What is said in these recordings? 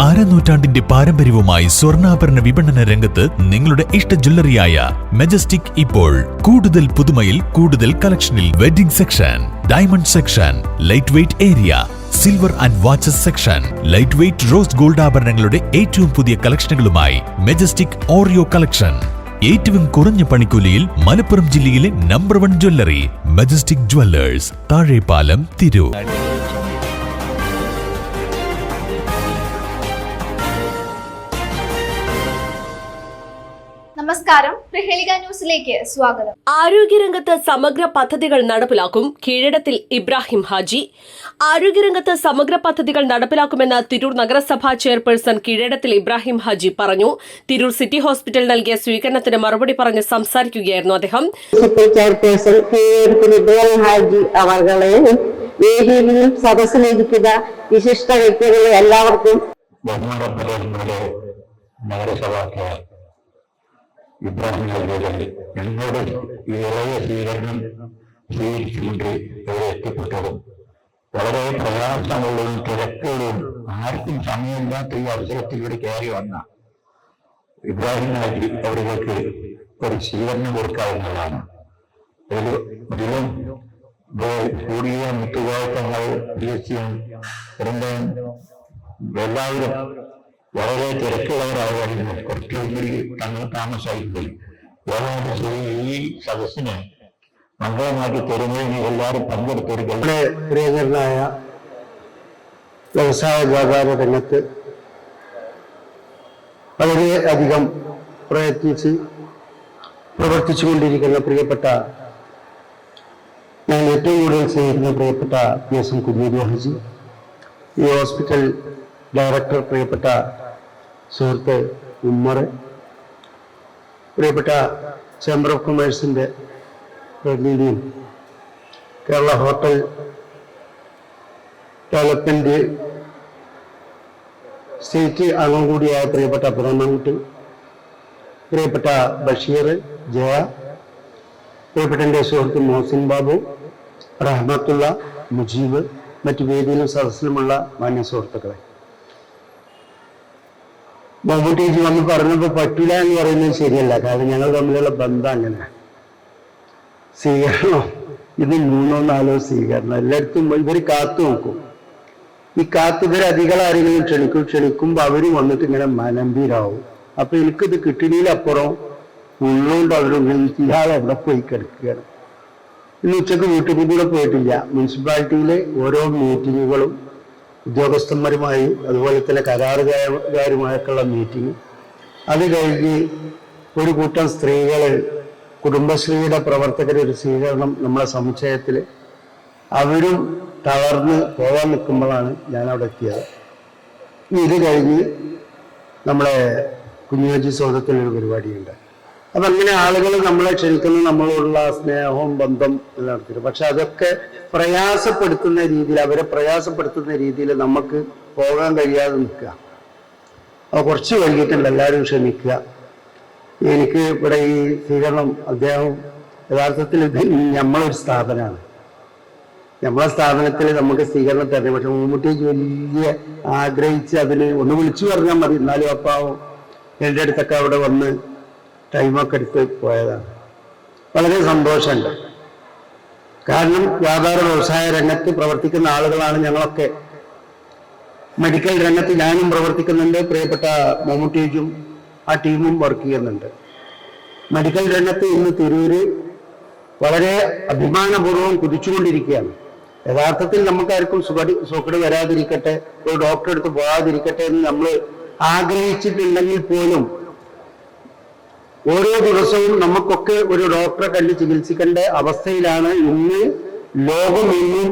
അരനൂറ്റാണ്ടിന്റെ പാരമ്പര്യവുമായി സ്വർണ്ണാഭരണ വിപണന രംഗത്ത് നിങ്ങളുടെ ഇഷ്ട ജ്വല്ലറിയായ മെജസ്റ്റിക് ഇപ്പോൾ കൂടുതൽ പുതുമയിൽ കൂടുതൽ കളക്ഷനിൽ wedding section, diamond section, light weight area, silver and watches section, light weight rose gold ആഭരണങ്ങളുടെ ഏറ്റവും പുതിയ കളക്ഷനുകളുമായി മെജസ്റ്റിക് ഓറിയോ കളക്ഷൻ. ഏറ്റവും കുറഞ്ഞ പണിക്കൂലിയിൽ മലപ്പുറം ജില്ലയിലെ number 1 jewellery majestic Jewellers, Thazhepalam, Tirur. നമസ്കാരം, പ്രഹേളിക ന്യൂസിലേക്ക് സ്വാഗതം. ആരോഗ്യരംഗത്ത് സമഗ്ര പദ്ധതികൾ നടപ്പിലാക്കും. കീഴടത്തിൽ ഇബ്രാഹിം ഹാജി. ആരോഗ്യരംഗത്ത് സമഗ്ര പദ്ധതികൾ നടപ്പിലാക്കുമെന്ന് തിരൂർ നഗരസഭാ ചെയർപേഴ്സൺ കീഴടത്തിൽ ഇബ്രാഹിം ഹാജി പറഞ്ഞു. തിരൂർ സിറ്റി ഹോസ്പിറ്റൽ നൽകിയ സ്വീകരണത്തിന് മറുപടി പറഞ്ഞ് സംസാരിക്കുകയായിരുന്നു അദ്ദേഹം. ചെയർപേഴ്സൺ ഇബ്രാഹിം ഹാജി അവരുടെ വേദിയിൽ സദസ്സിലിരിക്കുന്ന വിശിഷ്ട വ്യക്തികളെ എല്ലാവർക്കും നഗരസഭ ഇബ്രാഹിം ഹാജിയുടെ ഞങ്ങളുടെ ഇളയ സ്വീകരണം സ്വീകരിച്ചുകൊണ്ട് ഇവിടെ എത്തിപ്പെട്ടതും വളരെ പ്രയാസമുള്ളതും തിരക്കുകളും ആർക്കും സമയമില്ലാത്ത ഈ അവസരത്തിൽ ഇവിടെ കയറി വന്ന ഇബ്രാഹിം ഹാജി അവർക്ക് ഒരു സ്വീകരണം കൊടുക്കാവുന്നതാണ്. ഇതിലും കൂടിയ മുത്തുകാലങ്ങൾ എല്ലാവരും വളരെ തിരക്കുള്ളവരായിരുന്നു. കുറച്ചുകൂടി തങ്ങൾ താമസമായിപ്പോയി. ഈ സദസ്സിന് മംഗളമാക്കി തരുന്നതിന് എല്ലാവരും പങ്കെടുത്തൊരു പ്രിയങ്കരനായ വ്യവസായ വ്യാപാര രംഗത്ത് വളരെയധികം പ്രയത്നിച്ച് പ്രവർത്തിച്ചുകൊണ്ടിരിക്കുന്ന പ്രിയപ്പെട്ട, ഞാൻ ഏറ്റവും കൂടുതൽ സ്നേഹിക്കുന്ന പ്രിയപ്പെട്ട PS കുഞ്ഞേരി ഹാജി, ഈ ഹോസ്പിറ്റൽ ഡയറക്ടർ പ്രിയപ്പെട്ട സുഹൃത്ത് ഉമ്മർ, പ്രിയപ്പെട്ട ചേംബർ ഓഫ് കൊമേഴ്സിന്റെ പ്രതിനിധിയും കേരള ഹോട്ടൽ ഡെവലപ്മെന്റ് സ്റ്റേറ്റ് അംഗം കൂടിയായ പ്രിയപ്പെട്ട അബ്ദുറഹ്മാൻകുട്ടി, പ്രിയപ്പെട്ട ബഷീർ, ജയ, പ്രിയപ്പെട്ട എൻ്റെ സുഹൃത്ത് മോഹസിൻ ബാബു, റഹ്മത്തുള്ള, മുജീബ്, മറ്റു വേദിയിലും സദസ്സിലുമുള്ള മാന്യ സുഹൃത്തുക്കളെ, മമ്മൂട്ടിജി വന്ന് പറഞ്ഞപ്പോൾ പറ്റൂല എന്ന് പറയുന്നത് ശരിയല്ല. കാരണം ഞങ്ങൾ തമ്മിലുള്ള ബന്ധം അങ്ങനെ. സ്വീകരണം ഇത് 3-4 സ്വീകരണം എല്ലായിടത്തും ഇവർ കാത്തു നോക്കും. ഈ ഇവർ അധികം ആരെങ്കിലും ക്ഷണിക്കുമ്പോൾ അവര് വന്നിട്ട് ഇങ്ങനെ മനമ്പീരാവും. അപ്പൊ എനിക്കിത് കിട്ടണിയിലപ്പുറം ഉള്ളതുകൊണ്ട് അവരൊന്നും ഇയാൾ എവിടെ പോയി കിടക്കുകയാണ്. ഇന്ന് ഉച്ചക്ക് വീട്ടിൽ കൂടെ പോയിട്ടില്ല. മുനിസിപ്പാലിറ്റിയിലെ ഓരോ മീറ്റിങ്ങുകളും ഉദ്യോഗസ്ഥന്മാരുമായി അതുപോലെ തന്നെ കരാറുകാരുമായൊക്കെയുള്ള മീറ്റിംഗ്, അത് കഴിഞ്ഞ് ഒരു കൂട്ടം സ്ത്രീകൾ, കുടുംബശ്രീയുടെ പ്രവർത്തകരൊരു സ്വീകരണം നമ്മളെ സമുച്ചയത്തിൽ, അവരും തളർന്ന് പോകാൻ നിൽക്കുമ്പോഴാണ് ഞാൻ അവിടെ എത്തിയത്. ഇത് കഴിഞ്ഞ് നമ്മളെ കുഞ്ഞുഹാജി സൗധത്തിലൊരു പരിപാടിയുണ്ട്. അപ്പം അങ്ങനെ ആളുകൾ നമ്മളെ ക്ഷണിക്കുന്ന നമ്മളോടുള്ള സ്നേഹവും ബന്ധം നടത്തിയിട്ട്, പക്ഷെ അതൊക്കെ പ്രയാസപ്പെടുത്തുന്ന രീതിയിൽ, അവരെ പ്രയാസപ്പെടുത്തുന്ന രീതിയിൽ നമുക്ക് പോകാൻ കഴിയാതെ നിൽക്കുക. അപ്പോൾ കുറച്ച് വൈകിട്ടുണ്ട്, എല്ലാവരും ക്ഷമിക്കുക. എനിക്ക് ഇവിടെ ഈ സ്വീകരണം അദ്ദേഹം യഥാർത്ഥത്തിൽ ഇത് നമ്മളൊരു സ്ഥാപനമാണ്. നമ്മളെ സ്ഥാപനത്തിൽ നമുക്ക് സ്വീകരണം തരണം. പക്ഷെ മമ്മൂട്ടിക്ക് വലിയ ആഗ്രഹിച്ച് അതിന് ഒന്ന് വിളിച്ചു പറഞ്ഞാൽ മതി, എന്നാലും അപ്പാവും എൻ്റെ അടുത്തൊക്കെ അവിടെ വന്ന് ടൈമൊക്കെ എടുത്ത് പോയതാണ്. വളരെ സന്തോഷമുണ്ട്. കാരണം വ്യാപാര വ്യവസായ രംഗത്ത് പ്രവർത്തിക്കുന്ന ആളുകളാണ് ഞങ്ങളൊക്കെ. മെഡിക്കൽ രംഗത്ത് ഞാനും പ്രവർത്തിക്കുന്നുണ്ട്, പ്രിയപ്പെട്ട മമ്മൂട്ടിയും ആ ടീമും വർക്ക് ചെയ്യുന്നുണ്ട്. മെഡിക്കൽ രംഗത്ത് ഇന്ന് തിരൂര് വളരെ അഭിമാനപൂർവ്വം കുതിച്ചുകൊണ്ടിരിക്കുകയാണ്. യഥാർത്ഥത്തിൽ നമുക്കാർക്കും സുഖം വരാതിരിക്കട്ടെ, ഒരു ഡോക്ടറെ അടുത്ത് പോകാതിരിക്കട്ടെ എന്ന് നമ്മൾ ആഗ്രഹിച്ചിട്ടുണ്ടെങ്കിൽ പോലും ഓരോ ദിവസവും നമുക്കൊക്കെ ഒരു ഡോക്ടറെ കണ്ട് ചികിത്സിക്കേണ്ട അവസ്ഥയിലാണ് ഇന്ന് ലോകം. ഇന്നും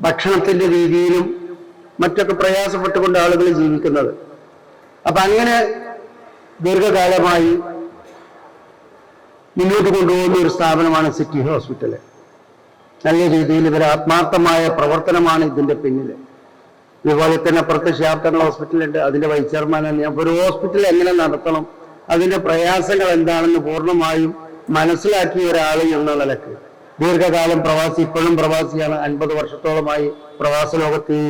ഭക്ഷണത്തിന്റെ രീതിയിലും മറ്റൊക്കെ പ്രയാസപ്പെട്ടുകൊണ്ട് ആളുകൾ ജീവിക്കുന്നത്. അപ്പൊ അങ്ങനെ ദീർഘകാലമായി മുന്നോട്ട് കൊണ്ടുപോകുന്ന ഒരു സ്ഥാപനമാണ് സിറ്റി ഹോസ്പിറ്റല്. നല്ല രീതിയിൽ ഇവർ ആത്മാർത്ഥമായ പ്രവർത്തനമാണ് ഇതിന്റെ പിന്നിൽ. ഇതുപോലെ തന്നെ അപ്പുറത്ത് ഷാപ്റ്റർ ഹോസ്പിറ്റലുണ്ട്, അതിന്റെ വൈസ് ചെയർമാനാണ് ഞാൻ. ഒരു ഹോസ്പിറ്റൽ എങ്ങനെ നടത്തണം, അതിന്റെ പ്രയാസങ്ങൾ എന്താണെന്ന് പൂർണ്ണമായും മനസ്സിലാക്കിയ ഒരാൾ എന്ന നിലക്ക് ദീർഘകാലം പ്രവാസി, ഇപ്പോഴും പ്രവാസിയാണ്. 50 വർഷത്തോളമായി പ്രവാസ ലോകത്ത്. ഈ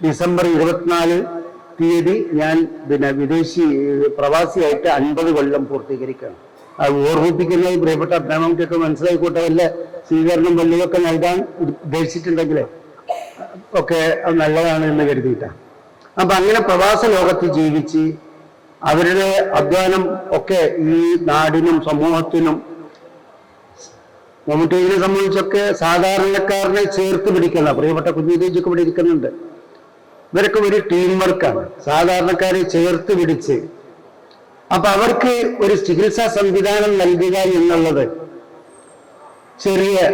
ഡിസംബർ 24 തീയതി ഞാൻ പ്രവാസിയായിട്ട് 50 കൊല്ലം പൂർത്തീകരിക്കുകയാണ്. അത് ഓർമ്മിപ്പിക്കുന്നത് പ്രിയപ്പെട്ട അഭിപ്രായമൊക്കെ മനസ്സിലായിക്കോട്ടെ, വല്ല സ്വീകരണം വല്ലതൊക്കെ നൽകാൻ ഉദ്ദേശിച്ചിട്ടുണ്ടെങ്കിൽ ഒക്കെ അത് നല്ലതാണ് എന്ന് കരുതിയിട്ടാണ്. അപ്പൊ അങ്ങനെ പ്രവാസ ലോകത്ത് ജീവിച്ച് അവരുടെ അധ്വാനം ഒക്കെ ഈ നാടിനും സമൂഹത്തിനും മമ്മൂട്ടിയെ സംബന്ധിച്ചൊക്കെ സാധാരണക്കാരനെ ചേർത്ത് പിടിക്കുന്ന പ്രിയപ്പെട്ട കുഞ്ഞുതേജൊക്കെ ഇവിടെ ഇരിക്കുന്നുണ്ട്. ഇവരൊക്കെ ഒരു ടീം വർക്കാണ്, സാധാരണക്കാരെ ചേർത്ത് പിടിച്ച്. അപ്പൊ അവർക്ക് ഒരു ചികിത്സാ സംവിധാനം നൽകുക എന്നുള്ളത്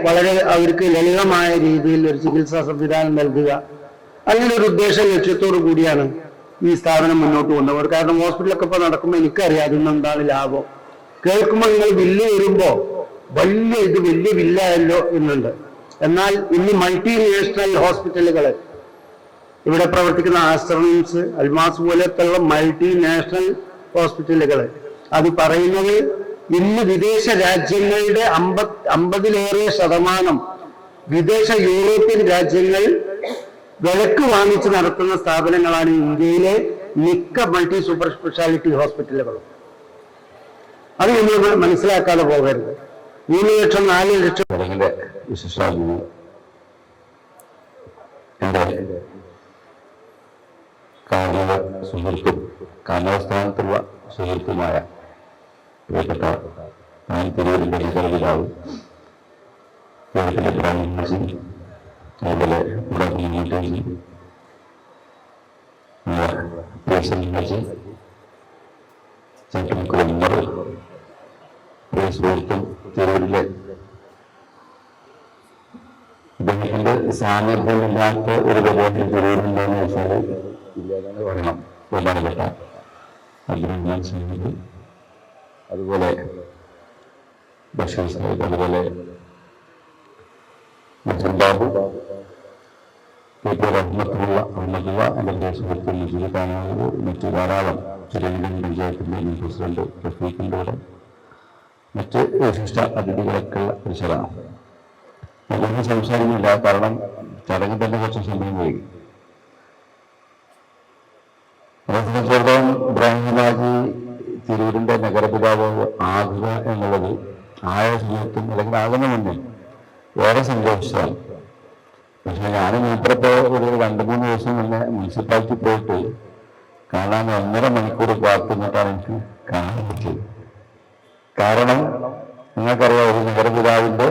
വളരെ അവർക്ക് ലളിതമായ രീതിയിൽ ഒരു ചികിത്സാ സംവിധാനം നൽകുക, അങ്ങനെ ഒരു ഉദ്ദേശ ലക്ഷ്യത്തോടു കൂടിയാണ് ഈ സ്ഥാപനം മുന്നോട്ട് കൊണ്ടുപോകുന്നത്. കാരണം ഹോസ്പിറ്റലൊക്കെ ഇപ്പൊ നടക്കുമ്പോൾ എനിക്കറിയാം അതിനെന്താണ് ലാഭം. കേൾക്കുമ്പോൾ നിങ്ങൾ ബില്ല് വരുമ്പോ വലിയ ബില്ലായല്ലോ എന്നുണ്ട്. എന്നാൽ ഇന്ന് മൾട്ടിനാഷണൽ ഹോസ്പിറ്റലുകൾ ഇവിടെ പ്രവർത്തിക്കുന്ന ആശ്രമംസ്, അൽമാസ് പോലത്തുള്ള മൾട്ടിനാഷണൽ ഹോസ്പിറ്റലുകൾ അത് പറയുന്നത് ഇന്ന് വിദേശ രാജ്യങ്ങളുടെ 50% വിദേശ യൂറോപ്യൻ രാജ്യങ്ങൾ വിലക്ക് വാങ്ങിച്ച് നടത്തുന്ന സ്ഥാപനങ്ങളാണ് ഇന്ത്യയിലെ മിക്ക മൾട്ടി സൂപ്പർ സ്പെഷ്യാലിറ്റി ഹോസ്പിറ്റലുകളും. അത് നമ്മൾ മനസ്സിലാക്കാതെ പോകരുത്. 3 ലക്ഷം 4 ലക്ഷം വിശിഷ്ടാഗുരു എൻ്റെ കാർഷിക സുഹൃത്തും കാലാസ്ഥാനത്തുള്ള സുഹൃത്തുമായ പ്രിയപ്പെട്ട തിരൂരിൻ്റെ നഗരപിതാവ് കേരളത്തിലെ ബ്രാഹ്മണജി, അതുപോലെ മമ്മൂട്ടി, പേഴ്സണൽജി, ചട്ടമുക്കുളം ഉമ്മർ, പ്രിയ സുഹൃത്തും തിരൂരിലെ ഇദ്ദേഹത്തിന്റെ സാന്നിധ്യമില്ലാത്ത ഒരു പ്രദേശം തിരൂരുണ്ടോയെന്ന് വെച്ചാൽ ഇല്ലാതെ പറയണം. ബഹുമാനപ്പെട്ട അബ്ദുറഹ്മാൻ സാഹിബ്, അതുപോലെ ബഷീർ സാഹിബ്, അതുപോലെ ബാബു, റഹ്മത്തുള്ള എൻ്റെ സുഹൃത്ത് മുജീബ് കാണാവ്, മറ്റ് ധാരാളം തിരുവനന്തപുരം പഞ്ചായത്തിൻ്റെ മുൻ പ്രസിഡന്റ് റഫീഖിൻ്റെ കൂടെ മറ്റ് വിശിഷ്ട അതിഥികളൊക്കെയുള്ള ഒരു ചടങ്ങാണ്. അതൊന്നും സംസാരിക്കുന്നില്ല, കാരണം ചടങ്ങിൽ തന്നെ കുറച്ച് സമയം പോയി. അതേ സംബന്ധിച്ചിടത്തോളം ഇബ്രാഹിംഹാജി തിരൂരിൻ്റെ നഗരപിതാവ് ആകുക എന്നുള്ളത് ആയ സമയത്തും അല്ലെങ്കിൽ ആകുന്ന മുന്നിൽ വേറെ സന്തോഷമാണ്. പക്ഷെ ഞാൻ മൂപ്പരപ്പോൾ ഒരു 2-3 ദിവസം മുന്നേ മുനിസിപ്പാലിറ്റി പോയിട്ട് കാണാൻ 1.5 മണിക്കൂർ കാത്തുനിന്നിട്ടാണ് എനിക്ക് കാണാൻ പറ്റിയത്. കാരണം നിങ്ങൾക്കറിയാം, ഒരു നഗരപിതാവിൻ്റെ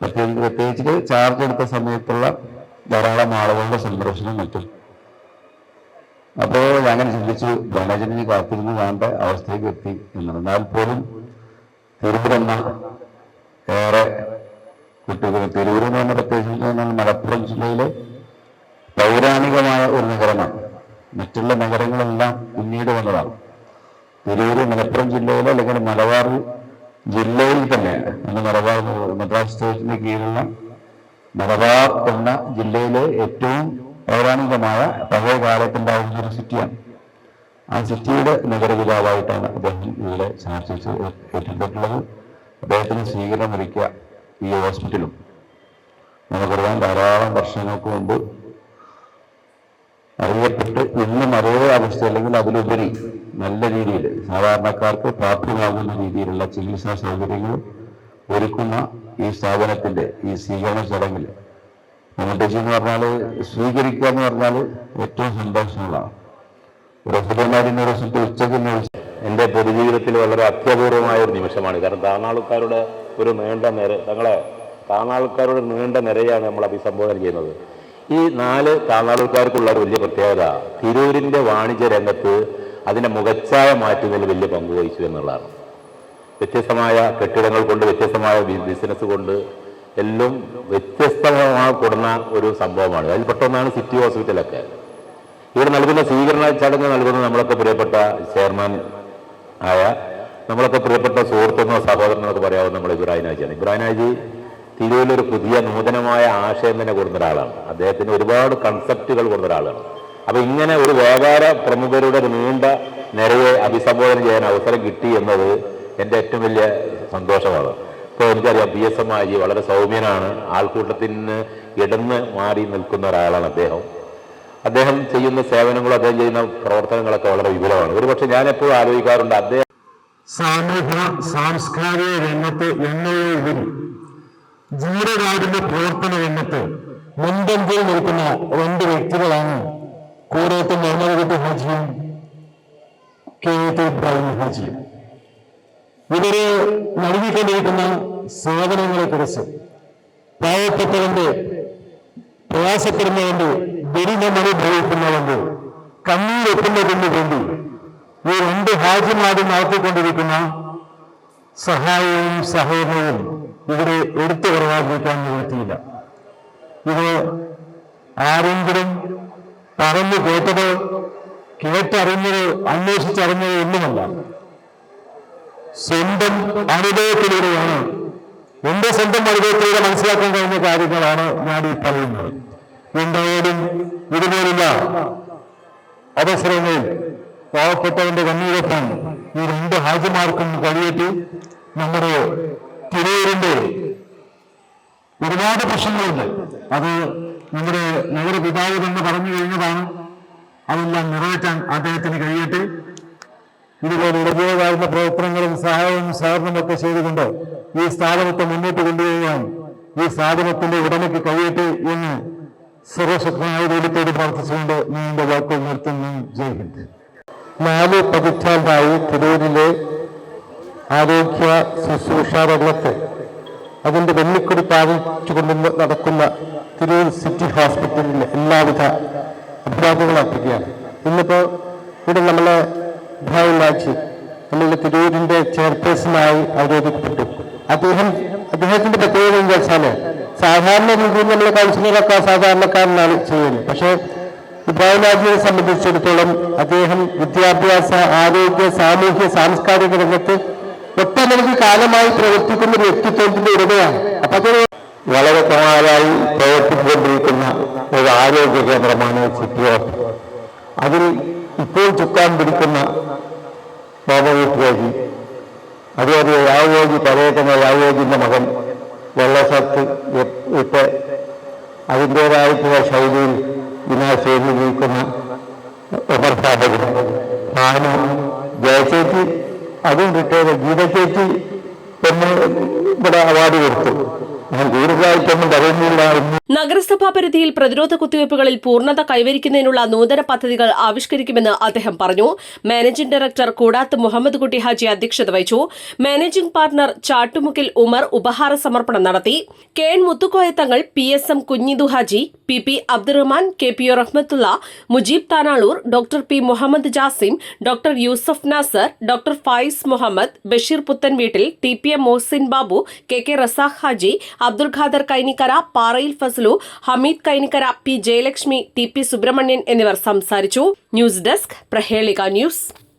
പ്രത്യേകിച്ച് ചാർജ് എടുത്ത സമയത്തുള്ള ധാരാളം ആളുകളുടെ സന്ദർശനം മറ്റും. അപ്പോൾ അങ്ങനെ ചിന്തിച്ചു, ഗണജനെ കാത്തിരുന്ന് കാണേണ്ട അവസ്ഥയ്ക്ക് എത്തി എന്നുള്ളത്. എന്നാൽ പോലും തിരൂരെന്ന ഏറെ കുട്ടികൾ, തിരൂരെന്ന് പറഞ്ഞ പ്രത്യേകിച്ച് മലപ്പുറം ജില്ലയിലെ പൗരാണികമായ ഒരു നഗരമാണ്. മറ്റുള്ള നഗരങ്ങളെല്ലാം പിന്നീട് വന്നതാണ്. തിരൂര് മലപ്പുറം ജില്ലയിലെ അല്ലെങ്കിൽ മലബാർ ജില്ലയിൽ തന്നെ, അന്ന് മദ്രാസ് സ്റ്റേറ്റിന് കീഴിലുള്ള മലബാർ എന്ന ജില്ലയിലെ ഏറ്റവും പൗരാണികമായ പഴയ കാലത്തുണ്ടാകുന്ന ഒരു സിറ്റിയാണ്. ആ സിറ്റിയുടെ നഗരപിതാവായിട്ടാണ് അദ്ദേഹം ഇവിടെ ചാർജിച്ച് ഏറ്റിട്ടുള്ളത്. അദ്ദേഹത്തിന് സ്വീകരണം ഒരുക്കിയ ഈ ഹോസ്പിറ്റലും നമുക്കറിയാം ധാരാളം വർഷങ്ങൾക്ക് മുമ്പ് അറിയപ്പെട്ട് ഇന്നും അതേ അവസ്ഥ അല്ലെങ്കിൽ അതിലുപരി നല്ല രീതിയിൽ സാധാരണക്കാർക്ക് പ്രാപ്യമാകുന്ന രീതിയിലുള്ള ചികിത്സാ സൗകര്യങ്ങൾ ഒരുക്കുന്ന ഈ സ്ഥാപനത്തിന്റെ ഈ സ്വീകരണ ചടങ്ങിൽ മമ്മൂട്ടി എന്ന് പറഞ്ഞാൽ സ്വീകരിക്കുക എന്ന് പറഞ്ഞാൽ ഏറ്റവും സന്തോഷമുള്ളതാണ്. റഫീഖിന്റെ ദിവസത്തെ ഉച്ചയ്ക്ക് എൻ്റെ പൊതുജീവിതത്തിൽ വളരെ അത്യപൂർവമായ ഒരു നിമിഷമാണ്. കാരണം താണാൾക്കാരുടെ ഒരു നീണ്ട നിര, താണാൾക്കാരുടെ നീണ്ട നിരയാണ് നമ്മൾ അഭിസംബോധന ചെയ്യുന്നത്. ഈ 4 താണാൾക്കാർക്കുള്ള ഒരു വലിയ പ്രത്യേകത തിരൂരിൻ്റെ വാണിജ്യ രംഗത്ത് അതിൻ്റെ മുഖച്ഛായ മാറ്റുന്നതിൽ വലിയ പങ്ക് വഹിച്ചു എന്നുള്ളതാണ്. വ്യത്യസ്തമായ കെട്ടിടങ്ങൾ കൊണ്ട്, വ്യത്യസ്തമായ ബിസിനസ് കൊണ്ട് എല്ലാം വ്യത്യസ്തമായി കൊടുന്ന ഒരു സംഭവമാണ്. അതിൽ പെട്ടെന്നാണ് സിറ്റി ഹോസ്പിറ്റലൊക്കെ. ഇവിടെ നൽകുന്ന സ്വീകരണ ചടങ്ങ് നൽകുന്നത് നമ്മളൊക്കെ പ്രിയപ്പെട്ട ചെയർമാൻ ആയ നമ്മളൊക്കെ പ്രിയപ്പെട്ട സുഹൃത്തെന്നോ സഹോദരനൊക്കെ പറയാവുന്ന നമ്മൾ ഇബ്രാഹിംഹാജിയാണ്. ഇബ്രാഹിംഹാജി തിരൂരിലൊരു പുതിയ നൂതനമായ ആശയം തന്നെ കൊടുക്കുന്ന ഒരാളാണ്. അദ്ദേഹത്തിന് ഒരുപാട് കൺസെപ്റ്റുകൾ കൊടുക്കുന്ന ഒരാളാണ്. അപ്പം ഇങ്ങനെ ഒരു വ്യാപാര പ്രമുഖരുടെ ഒരു നീണ്ട നിരയെ അഭിസംബോധന ചെയ്യാൻ അവസരം കിട്ടി എന്നത് എൻ്റെ ഏറ്റവും വലിയ സന്തോഷമാണ്. ഇപ്പോൾ എനിക്കറിയാം, PSM ഹാജി വളരെ സൗമ്യനാണ്, ആൾക്കൂട്ടത്തിന് ഇടന്ന് മാറി നിൽക്കുന്ന ഒരാളാണ് അദ്ദേഹം. അദ്ദേഹം ചെയ്യുന്ന സേവനങ്ങളും അദ്ദേഹം ചെയ്യുന്ന പ്രവർത്തനങ്ങളൊക്കെ വളരെ വിപുലമാണ്. ഒരുപക്ഷെ ഞാൻ എപ്പോഴും ആലോചിക്കാറുണ്ട്, അദ്ദേഹം സാമൂഹ്യ സാംസ്കാരിക രംഗത്ത് എന്നോപരി ജീവകാരുണ്യ പ്രവർത്തന രംഗത്ത് മുൻപന്തിയിൽ നിൽക്കുന്ന രണ്ട് വ്യക്തികളാണ് കൂടത്ത് മുഹമ്മദ് ഹാജിയും KT ഇബ്രാഹിം ഹാജിയും. ഇവര് നൽകിക്കൊണ്ടിരിക്കുന്ന സേവനങ്ങളെ കുറിച്ച്, പാവപ്പെട്ടവന്റെ പ്രയാസപ്പെടുന്നവന്റെ ദുരിതമനുഭവിക്കുന്നവന്റെ കണ്ണീരെത്തുന്നതിന് വേണ്ടി ഈ രണ്ട് ഹാജിമാരും നടത്തിക്കൊണ്ടിരിക്കുന്ന സഹായവും സഹകരണവും ഇവിടെ എടുത്തു പറയാതിരിക്കാൻ നിവൃത്തിയില്ല. ഇത് ആരെങ്കിലും പറഞ്ഞു കേട്ടത്, കേട്ടറിഞ്ഞത്, അന്വേഷിച്ചറിഞ്ഞത് ഒന്നുമല്ല. സ്വന്തം അനുഭവത്തിലൂടെയാണ്, എന്റെ സ്വന്തം അനുഭവത്തിലൂടെ മനസ്സിലാക്കാൻ കഴിഞ്ഞ കാര്യങ്ങളാണ് ഞാൻ ഈ പറയുന്നത്. എന്തായാലും ഇതുപോലുള്ള അവസരങ്ങളിൽ പാവപ്പെട്ടവന്റെ കണ്ണീരെത്താൻ ഈ രണ്ട് ഹാജിമാർക്കും കഴിയട്ടെ. നമ്മുടെ തിരൂരിന്റെ ഒരുപാട് പ്രശ്നങ്ങളുണ്ട്. അത് നമ്മുടെ നഗരപിതാവ് തന്നെ പറഞ്ഞു കഴിഞ്ഞതാണ്. അതെല്ലാം നിറവേറ്റാൻ അദ്ദേഹത്തിന് കഴിയട്ടെ. ഇതുപോലെ ഉപയോഗമാകുന്ന പ്രവർത്തനങ്ങളും സഹായവും സഹകരണമൊക്കെ ചെയ്തുകൊണ്ട് ഈ സ്ഥാപനത്തെ മുന്നോട്ട് കൊണ്ടുപോകാൻ ഈ സ്ഥാപനത്തിന്റെ ഉടമയ്ക്ക് കഴിയട്ടെ എന്ന് സർവശക്തനായ ദൈവത്തോട് പ്രാർത്ഥിച്ചുകൊണ്ട് ഞാൻ എന്റെ വാക്കുകൾ നിർത്തുന്നു. ജയ് ഹിന്ദ്. 4 പതിറ്റാണ്ടായി തിരൂരിലെ ആരോഗ്യ ശുശ്രൂഷ രംഗത്ത് അതിന്റെ വെള്ളിക്കൊടി പാലിച്ചുകൊണ്ട് നടക്കുന്ന തിരൂർ സിറ്റി ഹോസ്പിറ്റലിലെ എല്ലാവിധ അഭിവാദ്യങ്ങളും അർപ്പിക്കുകയാണ്. ഇന്നിപ്പോ ഇവിടെ നമ്മളെ ഇബ്രാഹിം ഹാജി നമ്മളുടെ തിരൂരിന്റെ ചെയർപേഴ്സണായി അവരോധിക്കപ്പെട്ടു. അദ്ദേഹത്തിന്റെ പ്രത്യേകത എന്ന് വെച്ചാല് സാധാരണ രീതിയിൽ നമ്മൾ കൗൺസിലറൊക്കെ സാധാരണക്കാരനാണ് ചെയ്യുന്നത്. പക്ഷേ ഇബ്രാഹിം ഹാജിയെ സംബന്ധിച്ചിടത്തോളം അദ്ദേഹം വിദ്യാഭ്യാസ, ആരോഗ്യ, സാമൂഹ്യ, സാംസ്കാരിക രംഗത്ത് ഒട്ടനവധി കാലമായി പ്രവർത്തിക്കുന്ന ഒരു വ്യക്തിത്വത്തിന്റെ ഉടമയാണ്. അപ്പൊ അത് വളരെ കമാലായി പ്രവർത്തിച്ചുകൊണ്ടിരിക്കുന്ന ഒരു ആരോഗ്യ കേന്ദ്രമാണ് സിറ്റി ഹോസ്പിറ്റൽ. അതിൽ ഇപ്പോൾ ചുക്കാൻ പിടിക്കുന്ന മോഹൻലാൽ, അതുപോലെ യാവോജി പരേതന യാവോജിന്റെ മകൻ വെള്ളസത്ത് ഇട്ട് അതിൻ്റെതായിട്ടുള്ള ശൈലിയിൽ വിനാശയിൽ നിൽക്കുന്ന ഉമർ സാബിന്, ഭാനു, ജയചേച്ചി, അതും റിട്ടയർ ഗീത ചേച്ചി എന്ന് ഇവിടെ അവാർഡ് കൊടുത്തു. ഞാൻ കൂടുതലായിട്ടൊന്നും പറയുന്നില്ല. നഗരസഭാ പരിധിയിൽ പ്രതിരോധ കുത്തിവയ്പ്പുകളിൽ പൂർണ്ണത കൈവരിക്കുന്നതിനുള്ള നൂതന പദ്ധതികൾ ആവിഷ്കരിക്കുമെന്ന് അദ്ദേഹം പറഞ്ഞു. മാനേജിംഗ് ഡയറക്ടർ കൂടാത്ത് മുഹമ്മദ് കുട്ടി ഹാജി അധ്യക്ഷത വഹിച്ചു. മാനേജിംഗ് പാർട്ണർ ചാട്ടുമുക്കിൽ ഉമർ ഉപഹാര സമർപ്പണം നടത്തി. KN Muthukoya Thangal, PSM Kunjidu Haji, PP Abdurahman, KPO Rahmathulla, Mujeeb Thanalur, doctor P Muhammad Jasim, doctor Yusuf Nasar, doctor Fayis Muhammad, Basheer Puthanveettil, TPM Mohsin Babu, KK Razak Haji, Abdul Khader Kainikkara, Parayil Fasalu, Hameed Kainikkara, P Jayalakshmi, TP Subramanian എന്നിവർ സംസാരിച്ചു. News desk, Prahelika news.